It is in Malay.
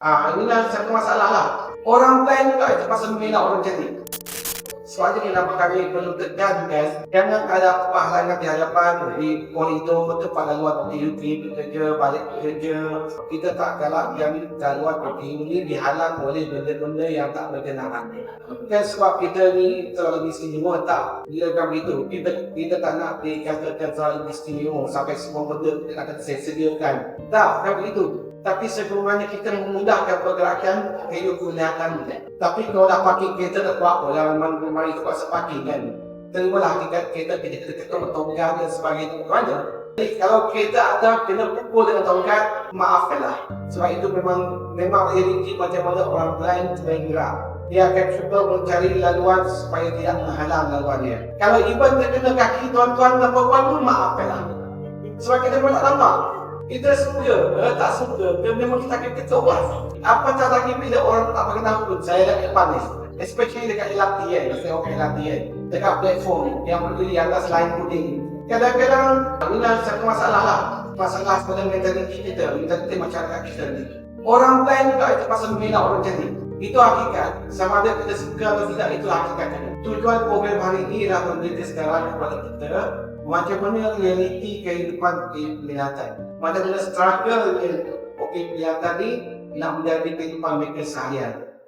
Inilah satu masalah lah. Orang lain juga itu pasal mengelak orang cantik. Sebab itu kenapa kami perlu tekankan, jangan ada pahalangan di hadapan di koridor, tempat laluan pergi bekerja, balik bekerja. Kita tak galak yang laluan pergi ini dihalang oleh benda-benda yang tak berkenaan. Bukan sebab kita ni terlalu istimewa, tak. Bila kan begitu, kita tak nak dikatakan terlalu istimewa sampai semua benda kita akan sediakan. Tak, bukan begitu. Tapi sebenarnya kita memudahkan pergerakan hidup kelihatan. Tapi kalau dah parking kereta tak buat apa, jangan mari terpaksa parking kan. Terimalah kita tongkat dan sebagainya. Jadi kalau kereta ada kena pukul dengan tongkat, maafkanlah. Sebab itu memang realiti macam mana orang lain bergerak. Dia akan cuba mencari laluan supaya tidak menghalang laluannya. Kalau even terkena kaki tuan-tuan dan puan-puan pun maafkanlah. Sebab kita memang tak nampak. Kita suka, tak suka, memang kita akan kecewa. Apa cara lagi bila orang tak berkenal pun, saya dah panis. Especially dekat LRT kan, saya orang LRT kan. Dekat platform yang berdiri atas line putih. Kadang-kadang, ini satu masalah lah. Masalah pada mentaliti kita, mentaliti masyarakat kita ni. Orang lain juga itu pasal mengelak orang cantik. Itu hakikat. Sama ada kita suka atau tidak, itu hakikatnya. Tujuan program hari ini adalah memberitahu sekarang kepada kita macam mana realiti kehidupan kelihatan. Macam mana struggle kelihatan ni nak menjadi kehidupan mereka seharian.